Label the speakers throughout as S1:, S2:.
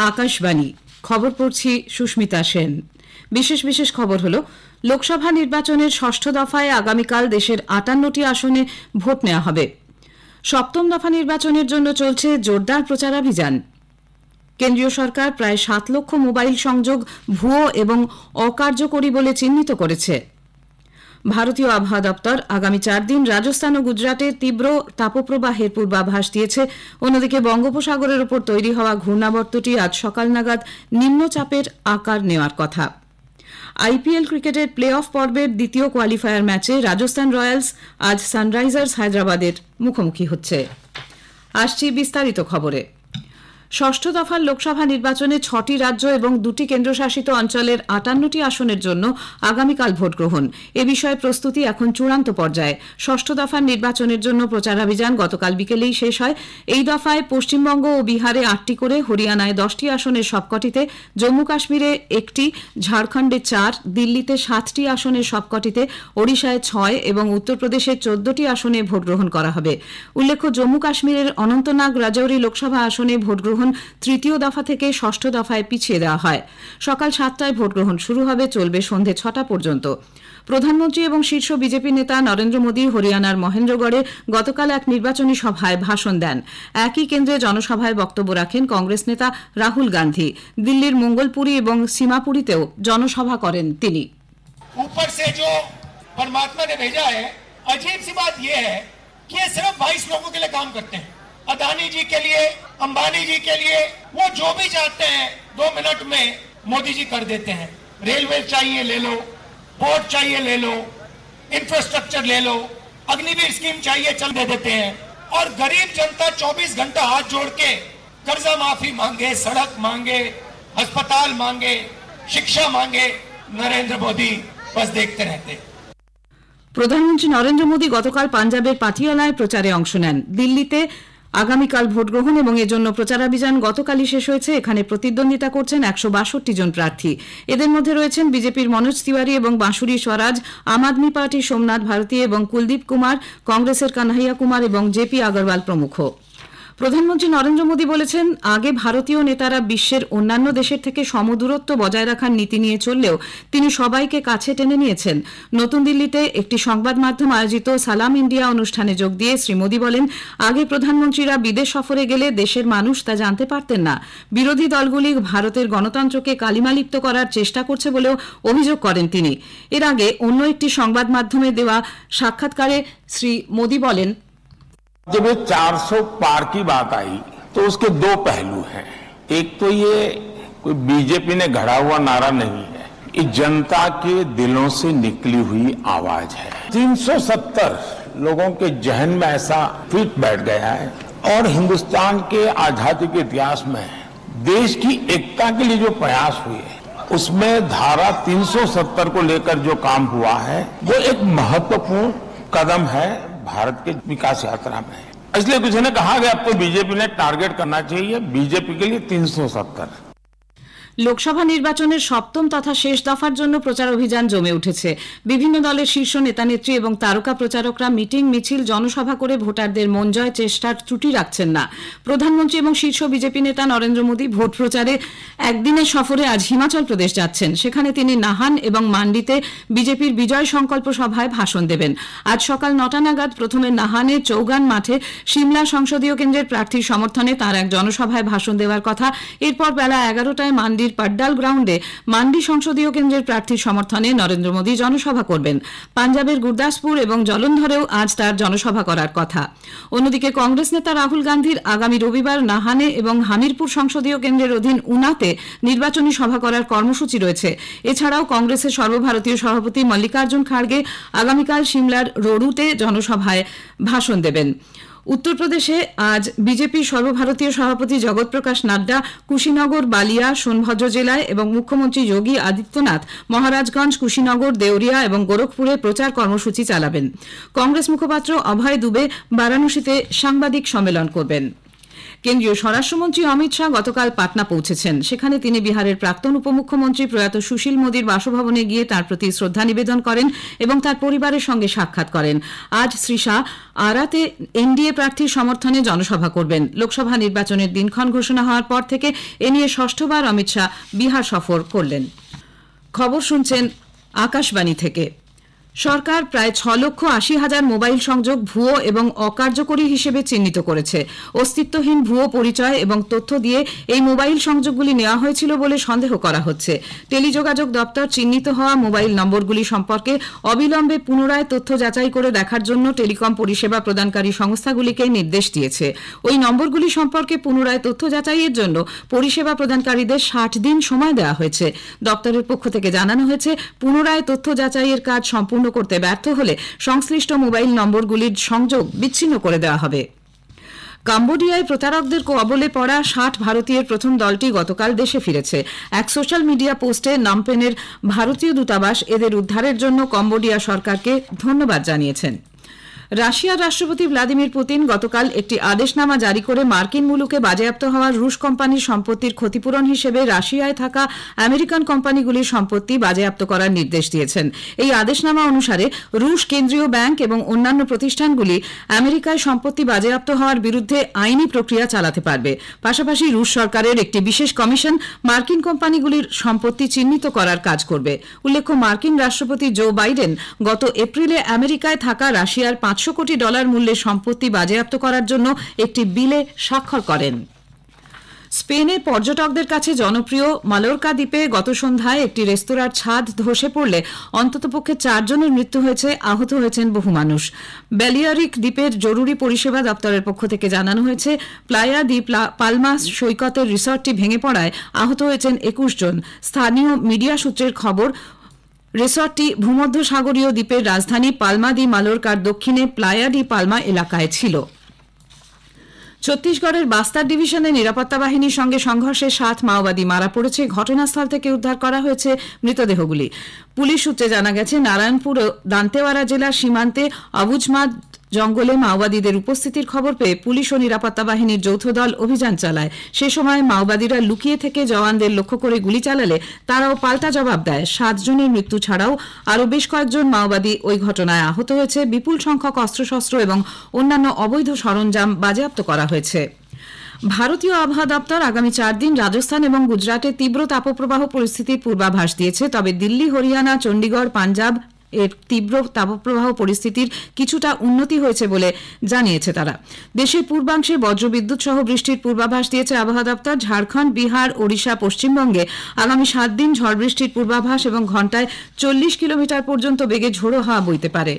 S1: আকাশবাণী খবর পড়ছি সুস্মিতা সেন। বিশেষ বিশেষ খবর হলো, লোকসভা নির্বাচনের ষষ্ঠ দফায় আগামীকাল দেশের ৫৮টি আসনে ভোট নেওয়া হবে। সপ্তম দফা নির্বাচনের জন্য চলছে জোরদার প্রচারাভিযান। কেন্দ্রীয় সরকার প্রায় ৭ লক্ষ মোবাইল সংযোগ ভুয়ো এবং অকার্যকরী বলে চিহ্নিত করেছে। ভারতীয় আবহাওয়া দপ্তর আগামী ৪ দিন রাজস্থান ও গুজরাটে তীব্র তাপপ্রবাহের পূর্বাভাস দিয়েছে। অন্যদিকে বঙ্গোপসাগরের উপর তৈরি হওয়া ঘূর্ণাবর্তটি আজ সকাল নাগাদ নিম্নচাপের আকার নেওয়ার কথা। আইপিএল ক্রিকেটের প্লে অফ পর্বের দ্বিতীয় কোয়ালিফায়ার ম্যাচে রাজস্থান রয়্যালস আজ সানরাইজার্স হায়দ্রাবাদের মুখোমুখি হচ্ছে। আসছি বিস্তারিত খবরে। ষষ্ঠ দফার লোকসভা নির্বাচনে ৬টি রাজ্য এবং ২টি কেন্দ্রশাসিত অঞ্চলের ৫৮টি আসনের জন্য আগামীকাল ভোট গ্রহণ। এ বিষয়ে প্রস্তুতি এখন চূড়ান্ত পর্যায়ে। ষষ্ঠ দফার নির্বাচনের জন্য প্রচারাভিযান গতকাল বিকেলেই শেষ হয়। এই দফায় পশ্চিমবঙ্গ ও বিহারে ৮টি করে, হরিয়ানায় 10টি আসনের সবকটিতে, জম্মু কাশ্মীরে ১টি, ঝাড়খণ্ডে ৪, দিল্লিতে 7টি আসনের সবকটিতে, ওড়িশায় 6 এবং উত্তরপ্রদেশে 14টি আসনে ভোট গ্রহণ করা হবে। উল্লেখ্য, জম্মু কাশ্মীরের অনন্তনাগ রাজৌরি লোকসভা আসনে ভোট গ্রহণ তৃতীয় দফা থেকে ষষ্ঠ দফায় পিছিয়ে দেওয়া হয়। সকাল 7টায় ভোট গ্রহণ শুরু হবে, চলবে সন্ধে 6টা পর্যন্ত। প্রধানমন্ত্রী এবং শীর্ষ বিজেপি নেতা নরেন্দ্র মোদী হরিয়ানার মহেন্দ্রগড়ে গতকাল এক নির্বাচনী সভায় ভাষণ দেন। একই কেন্দ্রে জনসভায় বক্তব্য রাখেন কংগ্রেস নেতা রাহুল গান্ধী। দিল্লির মঙ্গলপুরী এবং সীমাপুরীতেও জনসভা করেন তিনি।
S2: ऊपर से जो परमात्मा ने भेजा है, अजीब सी बात यह है कि ये सिर्फ 22 लोगों के लिए काम करते हैं। अदानी जी के लिए, अंबानी जी के लिए, वो जो भी चाहते हैं 2 मिनट में मोदी जी कर देते हैं। रेलवे चाहिए ले लो, पोर्ट चाहिए ले लो, इंफ्रास्ट्रक्चर ले लो, अग्निवीर स्कीम चाहिए चल दे देते हैं। और गरीब जनता 24 घंटा हाथ जोड़ के कर्जा माफी मांगे, सड़क मांगे, अस्पताल मांगे, शिक्षा मांगे, नरेंद्र मोदी बस देखते रहते।
S1: প্রধানমন্ত্রী নরেন্দ্র মোদী গতকাল পাঞ্জাবের পাটিয়ালায় প্রচারে অংশ নেন। দিল্লিতে আগামীকাল ভোট গ্রহণ এবং এজন্য প্রচারাভিযান গতকালই শেষ হয়েছে। এখানে প্রতিদ্বন্দ্বিতা করছেন ১৬২ জন প্রার্থী। এদের মধ্যে রয়েছেন বিজেপির মনোজ তিওয়ারি এবং বাঁশুরি স্বরাজ, আম আদমি পার্টির সোমনাথ ভারতী এবং কুলদীপ কুমার, কংগ্রেসের কানহাইয়া কুমার এবং জেপি আগরওয়াল প্রমুখ। প্রধানমন্ত্রী নরেন্দ্র মোদী বলেছেন, আগে ভারতীয় নেতারা বিশ্বের অন্যান্য দেশের থেকে সমদূরত্ব বজায় রাখার নীতি নিয়ে চললেও তিনি সবাইকে কাছে টেনে নিয়েছেন। নতুন দিল্লিতে একটি সংবাদ মাধ্যম আয়োজিত সালাম ইন্ডিয়া অনুষ্ঠানে যোগ দিয়ে শ্রী মোদী বলেন, আগে প্রধানমন্ত্রীরা বিদেশ সফরে গেলে দেশের মানুষ তা জানতে পারতেন না। বিরোধী দলগুলি ভারতের গণতন্ত্রকে কালিমালিপ্ত করার চেষ্টা করছে বলেও অভিযোগ করেন তিনি। এর আগে অন্য একটি সংবাদ মাধ্যমে দেওয়া সাক্ষাৎকারে শ্রী মোদী বলেন,
S3: जब ये 400 पार की बात आई तो उसके 2 पहलू हैं। एक तो ये कोई बीजेपी ने गढ़ा हुआ नारा नहीं है, ये जनता के दिलों से निकली हुई आवाज है। 370 लोगों के जहन में ऐसा फिट बैठ गया है। और हिंदुस्तान के आजादी के इतिहास में देश की एकता के लिए जो प्रयास हुए उसमें धारा 370 को लेकर जो काम हुआ है वो एक महत्वपूर्ण कदम है भारत के विकास यात्रा में। इसलिए किसी ने कहा कि अब तो बीजेपी ने टारगेट करना चाहिए बीजेपी के लिए 370।
S1: লোকসভা নির্বাচনের সপ্তম তথা শেষ দফার জন্য প্রচার অভিযান জমে উঠেছে। বিভিন্ন দলের শীর্ষ নেতানেত্রী এবং তারকা প্রচারকরা মিটিং, মিছিল, জনসভা করে ভোটারদের মন জয় চেষ্টার ত্রুটি রাখছেন না। প্রধানমন্ত্রী এবং শীর্ষ বিজেপি নেতা নরেন্দ্র মোদী ভোট প্রচারে একদিনের সফরে আজ হিমাচল প্রদেশ যাচ্ছেন। সেখানে তিনি নাহান এবং মান্ডিতে বিজেপির বিজয় সংকল্প সভায় ভাষণ দেবেন। আজ সকাল 9টা নাগাদ প্রথমে নাহানে চৌগান মাঠে সিমলা সংসদীয় কেন্দ্রের প্রার্থীর সমর্থনে তাঁর এক জনসভায় ভাষণ দেওয়ার কথা। এরপর বেলা 11টায় মান্ডির পাড্ডাল গ্রাউন্ডে মান্ডি সংসদীয় কেন্দ্রের প্রার্থীর সমর্থনে নরেন্দ্র মোদী জনসভা করবেন। পাঞ্জাবের গুরদাসপুর এবং জলন্ধরেও আজ তার জনসভা করার কথা। অন্যদিকে কংগ্রেস নেতা রাহুল গান্ধীর আগামী রবিবার নাহানে এবং হামিরপুর সংসদীয় কেন্দ্রের অধীন উনাতে নির্বাচনী সভা করার কর্মসূচি রয়েছে। এছাড়াও কংগ্রেসের সর্বভারতীয় সভাপতি মল্লিকার্জুন খাড়গে আগামীকাল সিমলার রোডুতে জনসভায় ভাষণ দেবেন। উত্তরপ্রদেশে আজ বিজেপির সর্বভারতীয় সভাপতি জগৎ প্রকাশ নাড্ডা কুশীনগর, বালিয়া, সোনভদ্র জেলায় এবং মুখ্যমন্ত্রী যোগী আদিত্যনাথ মহারাজগঞ্জ, কুশীনগর, দেওরিয়া এবং গোরখপুরে প্রচার কর্মসূচি চালাবেন। কংগ্রেস মুখপাত্র অভয় দুবে বারাণসীতে সাংবাদিক সম্মেলন করবেন। কেন্দ্রীয় স্বরাষ্ট্রমন্ত্রী অমিত শাহ গতকাল পাটনা পৌঁছেছেন। সেখানে তিনি বিহারের প্রাক্তন উপমুখ্যমন্ত্রী প্রয়াত সুশীল মোদীর বাসভবনে গিয়ে তাঁর প্রতি শ্রদ্ধা নিবেদন করেন এবং তার পরিবারের সঙ্গে সাক্ষাৎ করেন। আজ শ্রী শাহ আরাতে এনডিএ প্রার্থীর সমর্থনে জনসভা করবেন। লোকসভা নির্বাচনের দিনক্ষণ ঘোষণা হওয়ার পর থেকে এ নিয়ে ষষ্ঠবার অমিত শাহ বিহার সফর করলেন। খবর শুনছেন আকাশবাণী থেকে। সরকার প্রায় 6,80,000 মোবাইল সংযোগ ভুয়ো এবং অকার্যকরী হিসেবে চিহ্নিত করেছে। অস্তিত্বহীন ভুয়ো পরিচয় এবং তথ্য দিয়ে এই মোবাইল সংযোগগুলি নেওয়া হয়েছিল বলে সন্দেহ করা হচ্ছে। টেলিযোগাযোগ দপ্তর চিহ্নিত হওয়া মোবাইল নম্বরগুলি সম্পর্কে অবিলম্বে পুনরায় তথ্য যাচাই করে দেখার জন্য টেলিকম পরিষেবা প্রদানকারী সংস্থাগুলিকে নির্দেশ দিয়েছে। ওই নম্বরগুলি সম্পর্কে পুনরায় তথ্য যাচাইয়ের জন্য পরিষেবা প্রদানকারীদের 60 দিন সময় দেওয়া হয়েছে। দপ্তরের পক্ষ থেকে জানানো হয়েছে, পুনরায় তথ্য যাচাইয়ের কাজ সম্পূর্ণ করতে ব্যর্থ হলে সংশ্লিষ্ট মোবাইল নম্বরগুলির সংযোগ বিচ্ছিন্ন করে দেওয়া হবে। কম্বোডিয়ায় প্রতারকদের কবলে পড়া 60 ভারতীয়ের প্রথম দলটি গতকাল দেশে ফিরেছে। এক সোশ্যাল মিডিয়া পোস্টে নমপেনের ভারতীয় দূতাবাস এদের উদ্ধারের জন্য কম্বোডিয়া সরকারকে ধন্যবাদ জানিয়েছেন। রাশিয়ার রাষ্ট্রপতি ভ্লাদিমির পুতিন গতকাল একটি আদেশনামা জারি করে মার্কিন মুলুকে বাজেয়াপ্ত হওয়া রুশ কোম্পানির সম্পত্তির ক্ষতিপূরণ হিসেবে রাশিয়ায় থাকা আমেরিকান কোম্পানিগুলির সম্পত্তি বাজেয়াপ্ত করার নির্দেশ দিয়েছেন। এই আদেশনামা অনুসারে রুশ কেন্দ্রীয় ব্যাংক এবং অন্যান্য প্রতিষ্ঠানগুলি আমেরিকায় সম্পত্তি বাজেয়াপ্ত হওয়ার বিরুদ্ধে আইনি প্রক্রিয়া চালাতে পারবে। পাশাপাশি রুশ সরকারের একটি বিশেষ কমিশন মার্কিন কোম্পানিগুলির সম্পত্তি চিহ্নিত করার কাজ করবে। উল্লেখ্য, মার্কিন রাষ্ট্রপতি জো বাইডেন গত এপ্রিলে আমেরিকায় থাকা রাশিয়ার $500 কোটি মূল্যের সম্পত্তি বাজেয়াপ্ত করার জন্য একটি বিলে স্বাক্ষর করেন। স্পেনে পর্যটকদের কাছে জনপ্রিয় মালোরকা দ্বীপে গত সন্ধ্যায় একটি রেস্তোরাঁর ছাদ ধসে পড়লে অন্ততপক্ষে 4 জনের মৃত্যু হয়েছে, আহত হয়েছেন বহু মানুষ। ব্যালিয়ারিক দ্বীপের জরুরি পরিষেবা দপ্তরের পক্ষ থেকে জানানো হয়েছে, প্লায়া দি পালমা সৈকতের রিসর্টটি ভেঙে পড়ায় আহত হয়েছেন 21 জন। স্থানীয় মিডিয়া সূত্রের খবর, রিসর্টটি ভূমধ্যসাগরীয় দ্বীপের রাজধানী পালমা দি মালোরকার দক্ষিণে প্লায়া ডি পালমা এলাকায় ছিল। ছত্তিশগড়ের বাস্তার ডিভিশনে নিরাপত্তা বাহিনীর সঙ্গে সংঘর্ষে 7 মাওবাদী মারা পড়েছে। ঘটনাস্থল থেকে উদ্ধার করা হয়েছে মৃতদেহগুলি। পুলিশ সূত্রে জানা গেছে, নারায়ণপুর ও দান্তেওয়াড়া জেলার সীমান্তে অবুজমাদ জঙ্গলে মাওবাদীদের উপস্থিতির খবর পেয়ে পুলিশ ও নিরাপত্তা বাহিনীর যৌথ দল অভিযান চালায়। সে সময় মাওবাদীরা লুকিয়ে থেকে জওয়ানদের লক্ষ্য করে গুলি চালালে তারাও পাল্টা জবাব দেয়। 7 জনের মৃত্যু ছাড়াও আরও বেশ কয়েকজন মাওবাদী ওই ঘটনায় আহত হয়েছে। বিপুল সংখ্যক অস্ত্রশস্ত্র এবং অন্যান্য অবৈধ সরঞ্জাম বাজেয়াপ্ত করা হয়েছে। ভারতীয় আবহাওয়া দপ্তর আগামী 4 দিন রাজস্থান এবং গুজরাটে তীব্র তাপপ্রবাহ পরিস্থিতির পূর্বাভাস দিয়েছে। তবে দিল্লি, হরিয়ানা, চণ্ডীগড়, পাঞ্জাব এর তীব্র তাপপ্রবাহ পরিস্থিতির কিছুটা উন্নতি হয়েছে বলে জানিয়েছে তারা। দেশের পূর্বাংশে বজ্রবিদ্যুৎ সহ বৃষ্টির পূর্বাভাস দিয়েছে আবহাওয়া দপ্তর। ঝাড়খণ্ড, বিহার, ওড়িশা, পশ্চিমবঙ্গে আগামী 7 দিন ঝড় বৃষ্টির পূর্বাভাস এবং ঘণ্টায় 40 কিলোমিটার পর্যন্ত বেগে ঝোড়ো হাওয়া বইতে পারে।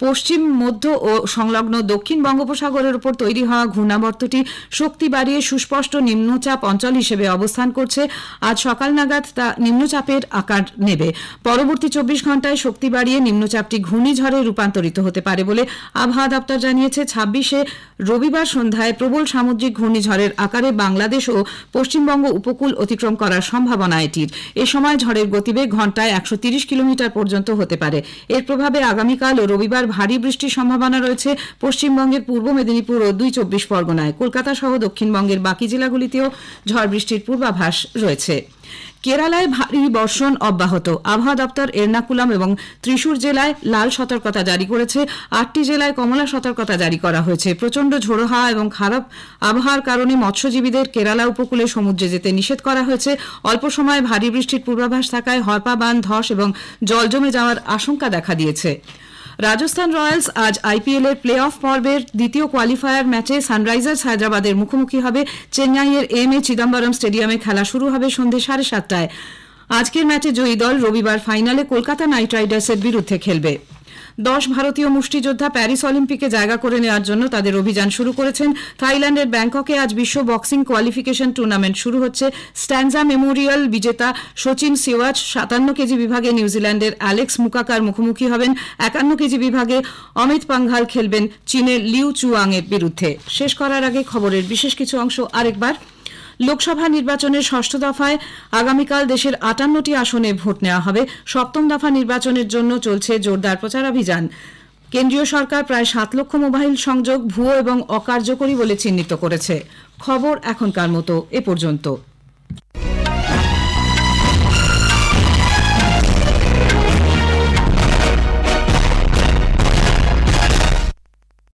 S1: পশ্চিম, মধ্য ও সংলগ্ন দক্ষিণ বঙ্গোপসাগরের উপর তৈরি হওয়া ঘূর্ণাবর্তটি শক্তি বাড়িয়ে সুস্পষ্ট নিম্নচাপ অঞ্চল হিসেবে অবস্থান করছে। আজ সকাল নাগাদ তা নিম্নচাপের আকার নেবে। পরবর্তী 24 ঘণ্টায় শক্তি বাড়িয়ে নিম্নচাপটি ঘূর্ণিঝড়ে রূপান্তরিত হতে পারে বলে আবহাওয়া দপ্তর জানিয়েছে। 26 রবিবার সন্ধ্যায় প্রবল সামুদ্রিক ঘূর্ণিঝড়ের আকারে বাংলাদেশ ও পশ্চিমবঙ্গ উপকূল অতিক্রম করার সম্ভাবনা এটির। এ সময় ঝড়ের গতিবেগ ঘণ্টায় 130 কিলোমিটার পর্যন্ত হতে পারে। এর প্রভাবে আগামীকাল ও রবিবার ভারী বৃষ্টির সম্ভাবনা রয়েছে পশ্চিমবঙ্গের পূর্ব মেদিনীপুর ও 24 পরগনায়। কলকাতা সহ দক্ষিণবঙ্গের বাকি জেলাগুলিতেও ঝড় বৃষ্টির পূর্বাভাস রয়েছে। কেরালায় ভারী বর্ষণ অব্যাহত। আবহাওয়া দপ্তর এর্নাকুলাম এবং ত্রিশূর জেলায় লাল সতর্কতা জারি করেছে। 8টি জেলায় কমলা সতর্কতা জারি করা হয়েছে। প্রচণ্ড ঝোড়ো হাওয়া এবং খারাপ আবহাওয়ার কারণে মৎস্যজীবীদের কেরালা উপকূলে সমুদ্রে যেতে নিষেধ করা হয়েছে। অল্প সময়ে ভারী বৃষ্টির পূর্বাভাস থাকায় হরপা বাঁধ ধস এবং জল জমে যাওয়ার আশঙ্কা দেখা দিয়েছে। রাজস্থান রয়্যালস আজ আইপিএল এর প্লে অফ পর্বের দ্বিতীয় কোয়ালিফায়ার ম্যাচে সানরাইজার্স হায়দ্রাবাদের মুখোমুখি হবে। চেন্নাইয়ের এম.এ. চিদম্বরম স্টেডিয়ামে খেলা শুরু হবে সন্ধ্যে 7:30টায়। আজকের ম্যাচে জয়ী দল রবিবার ফাইনালে কলকাতা নাইট রাইডার্সের বিরুদ্ধে খেলবে। 10 ভারতীয় মুষ্টিযোদ্ধা প্যারিস অলিম্পিকে জায়গা করে নেওয়ার জন্য তাদের অভিযান শুরু করেছেন। থাইল্যান্ডের ব্যাংককে আজ বিশ্ব বক্সিং কোয়ালিফিকেশন টুর্নামেন্ট শুরু হচ্ছে। স্ট্যানজা মেমোরিয়াল বিজেতা সচিন সিওয়াচ 57 কেজি বিভাগে নিউজিল্যান্ডের অ্যালেক্স মুকাকার মুখোমুখি হবেন। 51 কেজি বিভাগে অমিত পাঙ্ঘাল খেলবেন চীনের লিউ চুয়াং এর বিরুদ্ধে। শেষ করার আগে খবরের বিশেষ কিছু অংশ আরেকবার। লোকসভা নির্বাচনের 6ষ্ঠ দফায় আগামীকাল দেশের 58টি আসনে ভোট নেওয়া হবে। 7ম দফা নির্বাচনের জন্য চলছে জোরদার প্রচারাভিযান। কেন্দ্রীয় সরকার প্রায় 7 লক্ষ মোবাইল সংযোগ ভুয়ো এবং অকার্যকরী বলে চিহ্নিত করেছে। খবর এখনকার মতো এ পর্যন্ত।